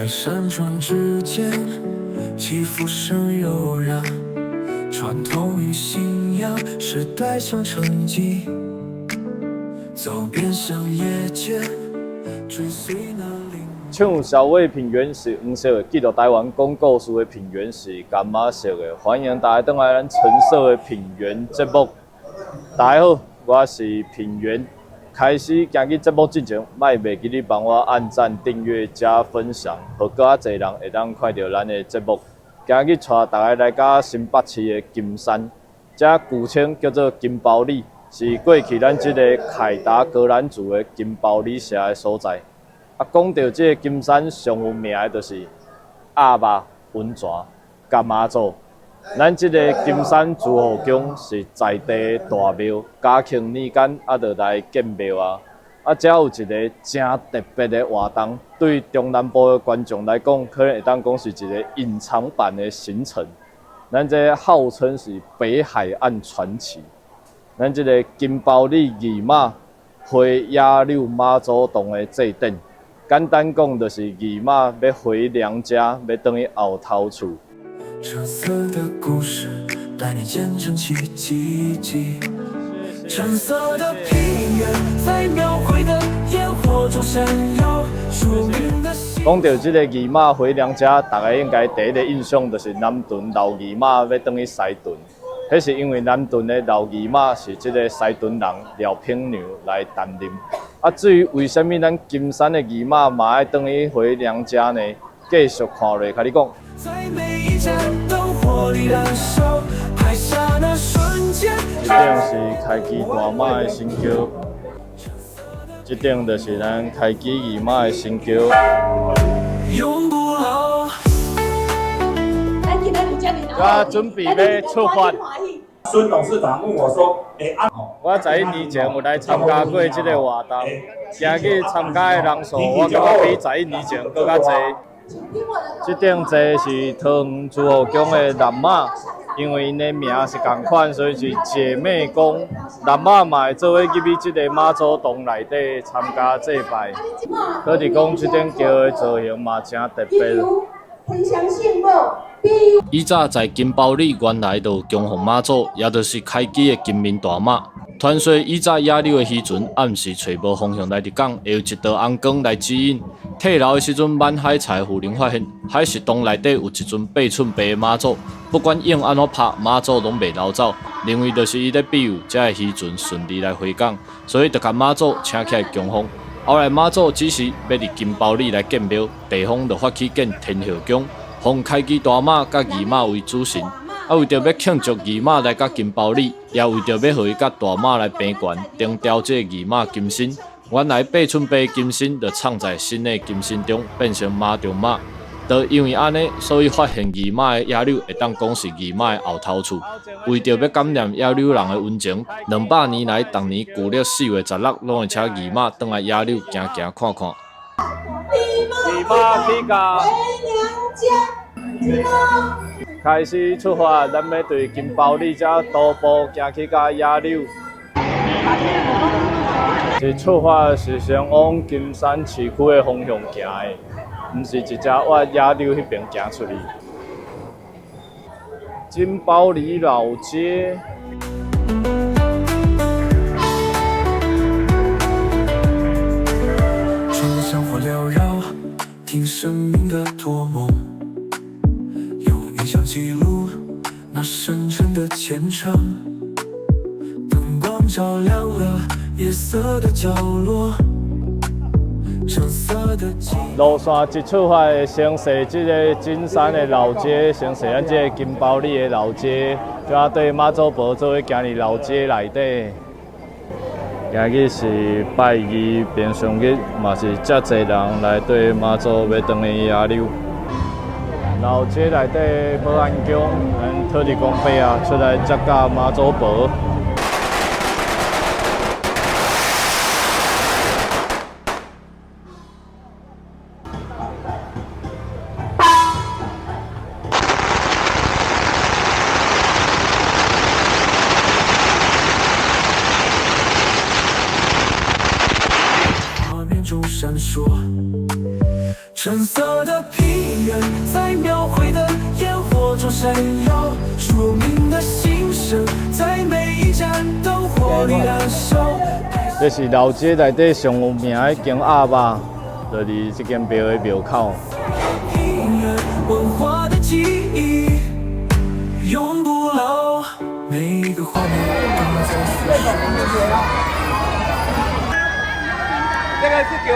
山川之间，起伏声悠扬，传统与信仰，时代相承继。走遍乡野间，追随那灵。唱小味平原是黄色的，记录台湾讲故事的平原是柑仔色的。欢迎大家登来咱橙色的平原节目。大家好，我是平原。开始今日节目之前，莫袂记你帮我按赞、订阅、加分享，互更较侪人会当看到咱的节目。今日带大家来到新北市的金山，这古称叫做金包里，是过去咱这个凯达格兰族的金包里社的所在。讲到这个金山上有名的，就是鸭肉、温泉、柑仔组。咱这个金山朱户宫是在地大庙，嘉庆年间就来建庙啊。遮有一个真特别的活动，对中南部的观众来讲，可能会当讲是一个隐藏版的行程。咱这号称是北海岸传奇。咱这个金包里义马回野柳妈祖洞的祭典，简单讲就是义马要回娘家，要回去后头厝。橙色的故事带你见证奇迹，橙色的平原在描绘的烟火中闪耀，说明的。讲到这个义马回娘家，大家应该第一个印象就是南屯老义马要回去西屯，迄是因为南屯的老义马是这个西屯人廖平娘来担任。至于为什么咱金山的义马嘛爱回去回娘家呢？继续看落，甲你讲。在每一盏灯火里燃烧，拍下那瞬间。这顶是开基大马的新桥，这顶就是咱开基义马的新桥。永不老。我准备要出发。孙董事长问我说：“我在1年前有来参加过这个活动，今日参加的人数，我感觉比在1年前更较多。这顶坐是桃园朱户宫的蓝马，因为因的名是同款，所以是姐妹宫。蓝马嘛会做伙入去这个妈祖洞内底参加祭拜，可是讲这顶桥的造型嘛真特别。分享幸福。以早在金包里原来就有供奉妈祖，也就是开基的金面大马。传说以早野柳的时阵，暗时找无方向来入港，会有一道红光来指引。退楼的时阵，满海才忽然发现海石洞内底有一尊8寸白的妈祖，不管用安怎拍，妈祖拢袂流走，认为就是伊咧庇佑，才会时阵顺利来回港，所以就甲妈祖请起来供奉。后来妈祖只是要伫金包里来建庙，地方就发起建天后宫，奉开基大马甲义马为主神。为着要庆祝义马来甲金包里，也为着要互伊甲大马来平悬，钉雕这义马金身。原来8寸白金身就藏在新的金身中，变成马中马。就因为安尼，所以发现义马的野柳会当讲是义马的后头厝。为着要感念野柳人的温情，200年来，逐年旧历4月16，拢会请义马倒来野柳行行看看。义马去甲开始出发，咱要对金包里遮徒步行去甲野柳。是出发是先往金山市区的方向行的，毋是直接往野柳迄边行出去。金包里老街。窗外香火缭绕，听生命的托梦，用音响记录那深沉的虔诚。灯光照亮了夜色的角落，橙色的路线一出发，先踅这个金山的老街，先踅咱这个金包里的老街，就对妈祖婆做伙行入老街内底。今日是拜二，平常日嘛是遮侪人来对妈祖要回去野柳。老街内底保安宫，咱特地公伯啊出来接驾妈祖婆。画面中闪烁，橙色的皮。闪耀，著名的心声，在每一站都活力燃烧。这是老街内底上有名的间鸭肉，就是这间庙的庙口。音乐文化的记忆永不老，每一个画面都在诉说。这个是给。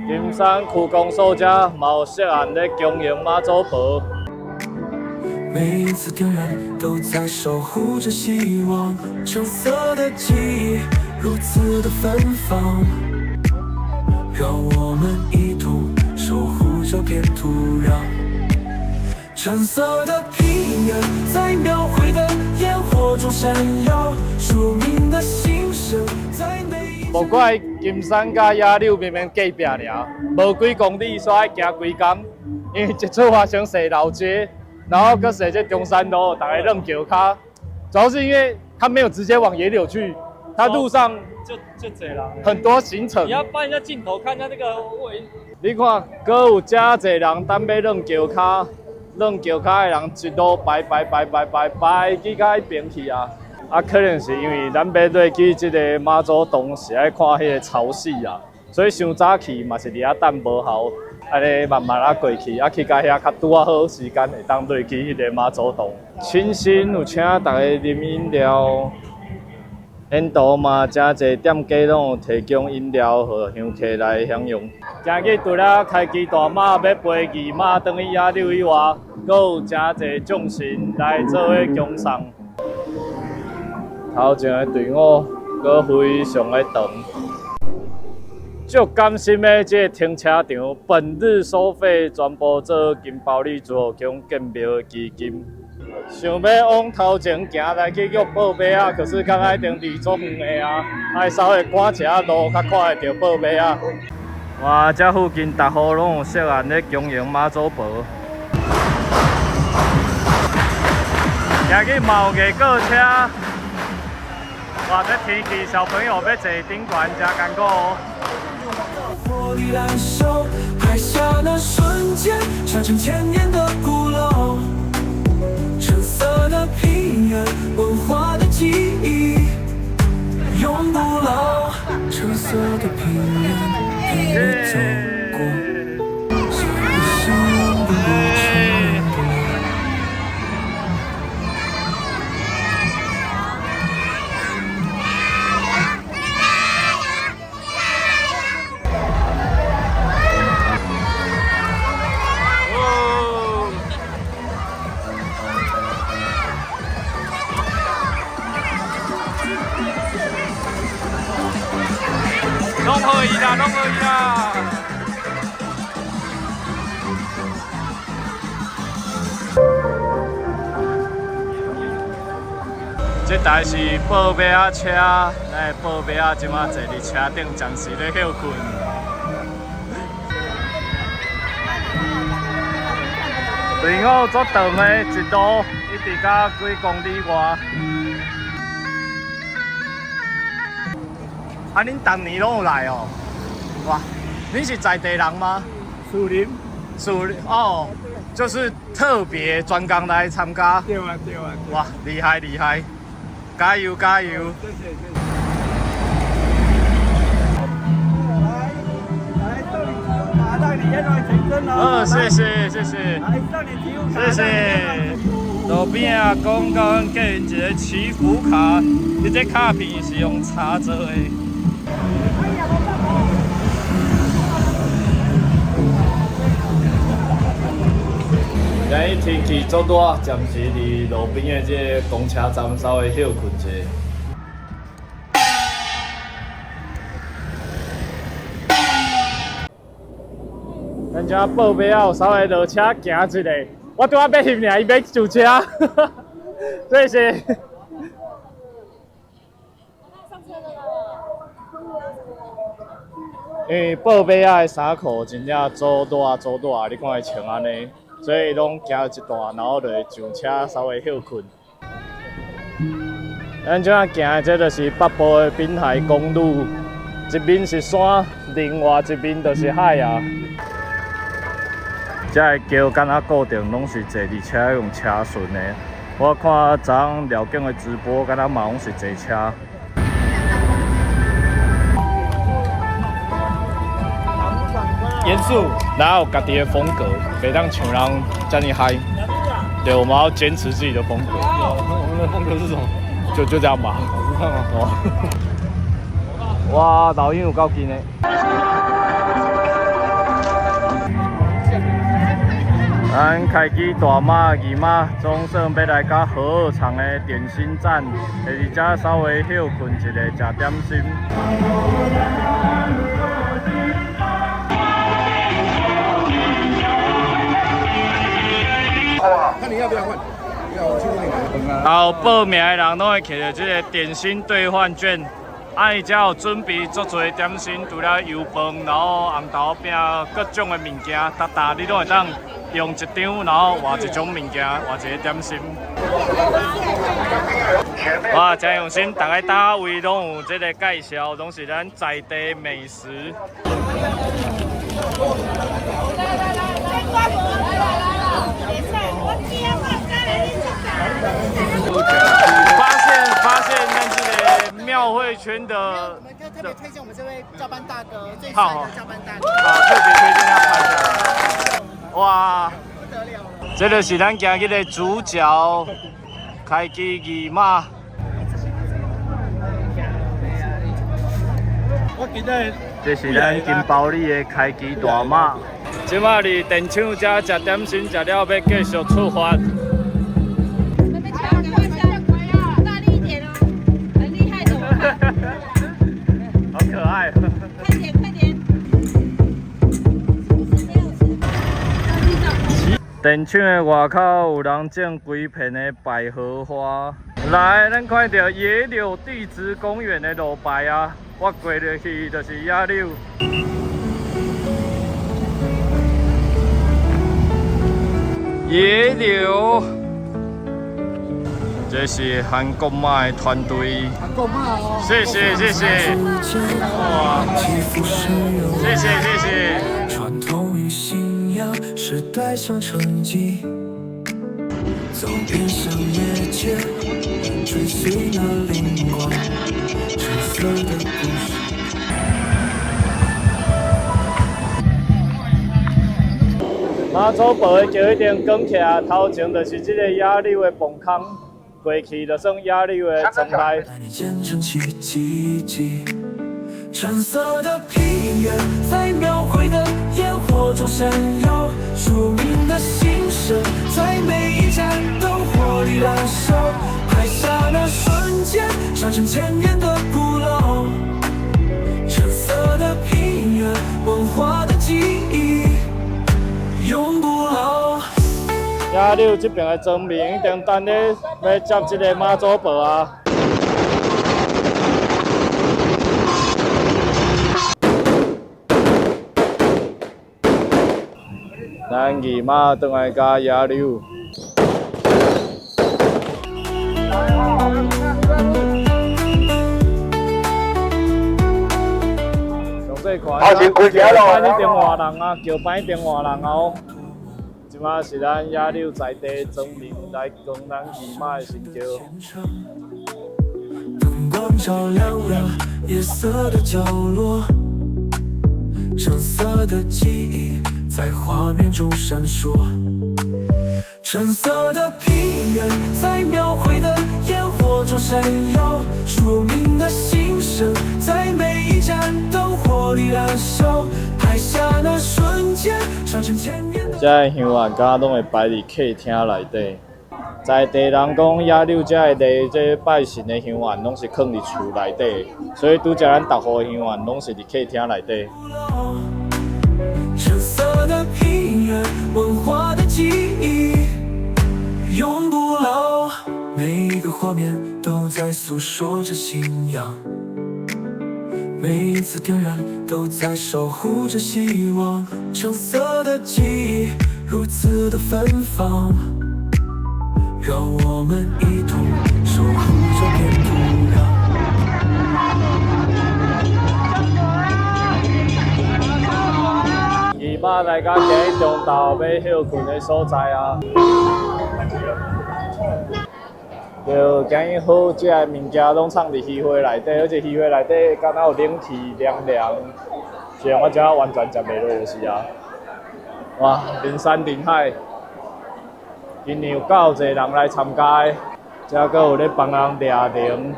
金山区公所遮嘛有涉案咧经营妈祖婆。每一次点燃都在守护着希望，橙色的记忆如此的芬芳，让我们一同守护这片土壤。橙色的平原在描绘的烟火中闪耀，著名的心声在每一无怪金山甲野柳明明隔壁尔，无几公里，煞爱行几工，因为一出发先坐老街。然后跟谁在中山路，大概扔球卡，主要是因为他没有直接往野柳去，他路上就这了，很多行程。你要翻一下镜头，看一下那个位。你看，搁有遮侪人等要扔球卡，扔球卡的人一路排去到迄边去啊！啊，可能是因为咱要落去这个妈祖洞是爱看迄个潮汐啊，所以伤早去嘛是伫遐等无效。安尼慢慢啊过去，啊去到遐较拄啊好时间，会当落去迄个妈祖洞。清新有请大家啉饮料，沿途嘛真侪店家拢有提供饮料和香客来享用。今日除了开基大马要陪义马转去野柳以外，阁有真侪众神来做伙供送。头前的队伍阁非常的长。足甘心的这个停车场，本日收费全部做金包里做供建庙的基金。想要往头前行来去约报马啊，可是刚才一定离足远的啊，爱稍微赶一下路，才看会到报马啊。哇，这附近逐户拢有涉案咧经营妈祖婆。今日嘛有艺过车，哇，这天气小朋友要坐顶悬真艰苦哦。活力燃烧，拍下那瞬间，传承千年的古老。橙色的平原，文化的记忆永不老。橙色的平原，陪我走过，是不是永不成不老？拢可以啦，拢可以啦。这台是报马仔车，咱报马仔即马坐伫车顶，暂时咧休困。队伍足长的，一路一直到几公里外。啊，恁当年拢有来哦？哇，你是在地人吗？树林。属哦，就是特别专工来参加。对啊，对啊。哇，厉害厉害，加油加油！谢谢谢谢。来，送你体育卡，让你愿望成真哦。谢谢谢谢。来，送你体育卡。谢谢。路边啊，讲甲阮叫因一个祈福卡，伊这卡片是用茶做的。今日天气足热，暂时伫路边的这个公车站稍微休困一下。咱遮报马仔有稍微落车行一下，我拄仔要翕尔，伊要上车，所以是。因为报马仔的衫裤真正足热，你看伊穿安尼，所以拢行一段，然后就上车稍微休困。咱即仔行的这就是北部的滨海公路，一面是山，另外一面就是海啊。这个桥敢若固定拢是坐伫车用车顺的。我看昨昏廖景的直播，敢若嘛拢是坐车。严肃，然后有家己的风格，袂当像人遮尼嗨。对，我们要坚持自己的风格。我们的风格是什么？就这样吧。是这样吗？哦。哇，老鹰有够近的。咱开机大马、二马总算要来到河场的点心站，在这稍微休困一下，吃点心。看你要不要换？要去那个。然后报名的人拢会摕到这个点心兑换券。啊，伊遮有准备足侪点心，除了油饭，然后红豆饼，各种的物件，搭你拢会当用一张，然后换一种物件，换一个点心。哇，真用心！大家搭位拢有这个介绍，拢是咱在地美食。发现咱这个庙会圈的，我们特别推荐我们这位教班大哥，最帅的教班大哥。好，特别推荐他看一下。哇，不得了了！这就是咱今日的主角，开机二马。这是咱金包里的开机大马。即马离电厂遮食点心，食了要继续出发。好可爱！快点快点！电厂的外口有人种规片的百合花。来，咱看到野柳地质公园的路牌啊，我过入去就是野柳。野柳，这是韩国妈的团队。韩国妈哦。谢谢谢谢。哇，谢谢谢谢。传统与信仰，时代像成绩，走遍山野间，追随那灵光，橙色的故事。妈祖庙的桥一定讲起来，头前就是这个野柳的崩坑，过去就算野柳的状态。带你见证奇迹，橙色的平原在描绘的烟火中闪耀，庶民的心声在每一站都活力燃烧，拍下那瞬间，上成千年的古老。橙色的平原，文化的记忆。永不老。野柳这边的庄民一定等咧要接这个妈祖庙啊！咱二马转来加野柳。好辛苦些咯！叫班一定换人啊，叫班一定换人哦。即马是咱野柳在地庄民来讲咱二马的成就。灯光照亮了夜色的角落，橙色的记忆在画面中闪烁。橙色的平原在描绘的烟火中闪耀，庶民的心声在每一站都活力燃烧，拍下那瞬间，上成千年的。这个香案敢拢会摆伫客厅内底，在地人讲野柳这个地，这拜神的香案拢是放伫厝内底，所以拄则咱逐户的香案拢是伫客厅内底。橙色的平原，文化的记忆。永不老，每一个画面都在诉说着信仰，每一次点燃都在守护着希望。橙色的记忆如此的芬芳，让我们一同守护这片土嘛来到今日中昼要休困的所在啊。就今日好食的物件拢藏伫鱼花内底，而且鱼花内底敢若有冷气凉凉，虽然我遮完全食袂落就是啊。哇，人山人海，今年有够侪人来参加的，遮阁有咧帮人掠铃。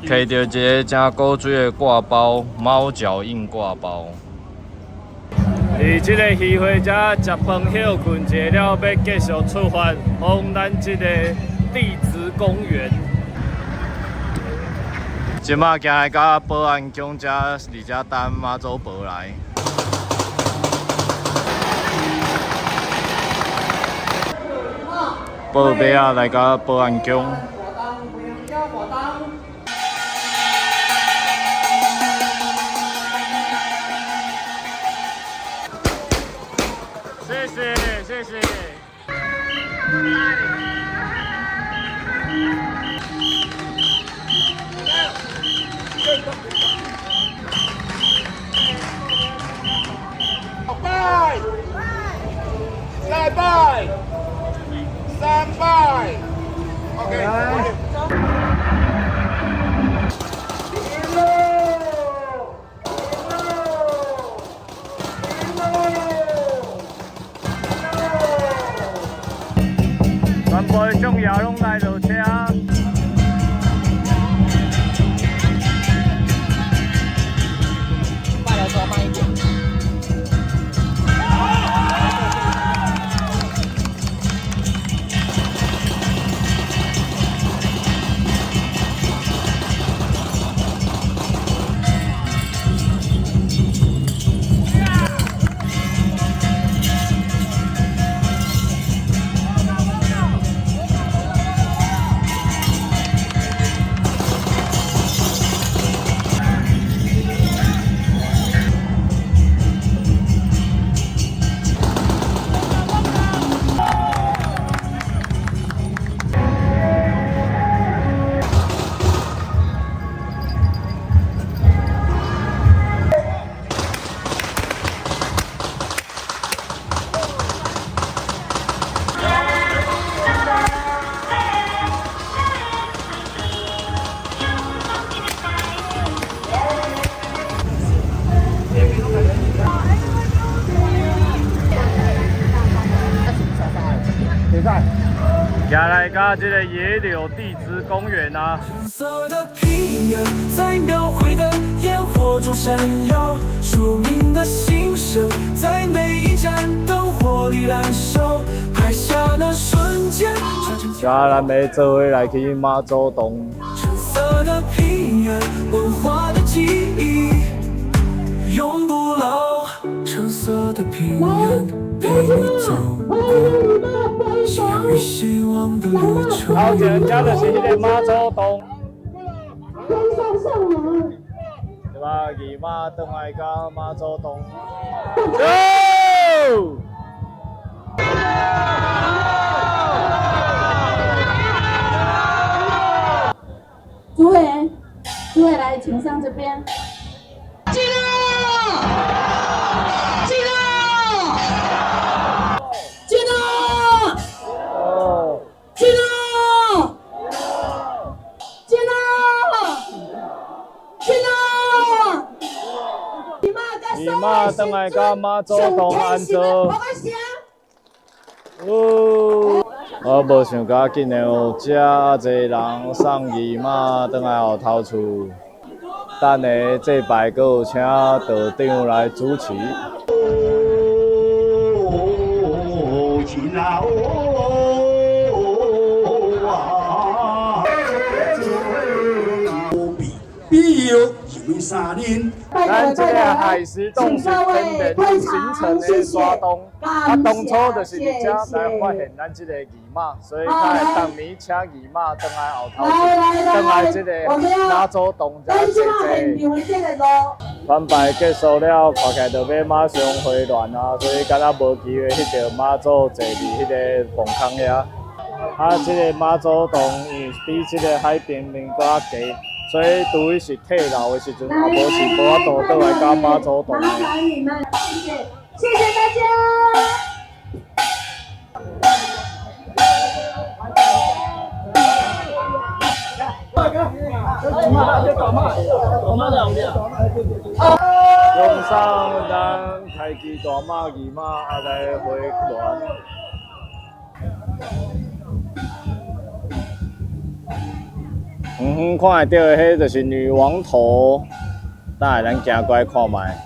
摕到一个真古锥的挂包，猫脚印挂包。伫即个鱼花遮食饭休困一下了，要继续出发往咱即个地质公园。即马行来到保安宫遮，而且等妈祖婆来。报马仔来到保安宫。谢谢谢谢。拜，再拜，三拜。OK。全部的众爷拢来落车。快来说慢一点。行来到这个野柳地质公园啊。橙色的平原在描绘的烟火中闪耀，庶民的心声在每一盏灯火里燃烧，拍下那瞬间。今咱要做伙来去妈祖洞。橙色的平原，文化的记忆永不老。橙色的平原，陪你走过信仰与希望的旅程。好，今家就是迄个妈祖洞。对吧？姨妈等来到妈祖洞。Go！ 诸位来，请上这边。进入，进入，进入，哦，进入，进入，进入。姨妈等来到妈祖洞安坐。哦。我无想到今日有遮侪人送姨妈转来后头厝，等下这摆阁有请道长来主持。咱这个海石洞是天然形成的山洞，当初就是伫遮来发现咱这个姨妈，所以才会当年请姨妈转来后头，转来这个妈祖洞遮坐坐。反拜结束了，看起来就要马上回銮啊，所以敢若无机会翕到妈祖坐伫迄个崩坑遐。啊，这个妈祖洞因为比这个海边面搁较低。所以除非是退老的时阵，啊，无是无法度倒来甲妈祖洞麻的。烦你们，谢谢，谢谢大家。用上咱开基大马二马，啊来回转。看会到的迄就是女王头，等下咱行过来看卖。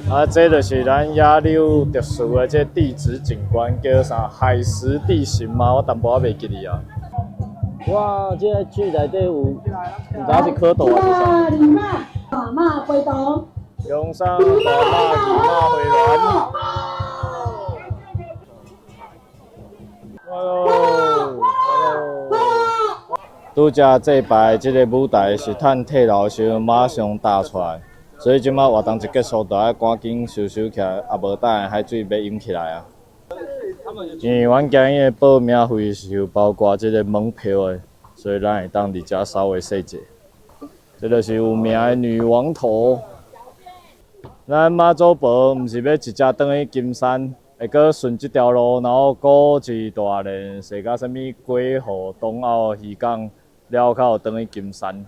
啊，这就是咱野柳特殊的这地质景观，叫啥海蚀地形嘛，我淡薄仔袂记哩啊。哇，这个水内底有，唔知是蝌蚪还是啥。礼貌，马马回头。用上大马二马回銮。哎呦！拄则这摆即个舞台是趁退老时马上打出来，所以即摆活动一结束，就要赶紧收起来，啊无等下海水要淹起来啊。因为阮今日的报名费是有包括即个门票的，所以咱会当伫遮稍微说者。这就是有名的女王头。咱妈祖婆毋是要直接转去金山，会阁顺即条路，然后过一大连，坐到啥物鬼湖东澳渔港了后，转去金山。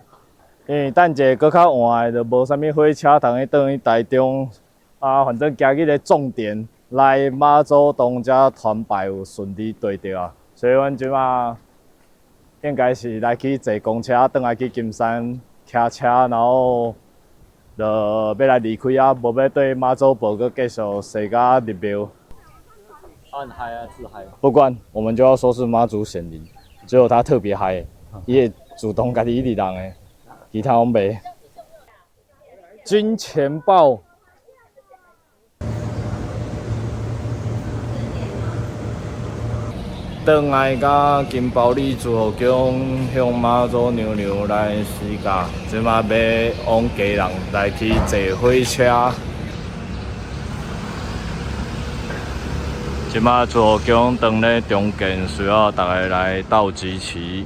因为等者搁较晚的，就无啥物火车通去转去台中。啊，反正今日的重点来妈祖洞遮团拜有顺利对着啊，所以阮即马应该是来去坐公车，转来去金山骑车，然后就要来离开啊，无要对妈祖婆阁继续坐到入庙。很嗨啊，自嗨。不管，我们就要说是妈祖显灵，只有他特别嗨，伊会主动家己一直人的，其他拢袂。金钱豹。转来甲金宝里祝福宫向妈祖娘娘来施驾，即马要往家人来去坐火车。即马祝福宫当咧中间，需要大家来斗支持。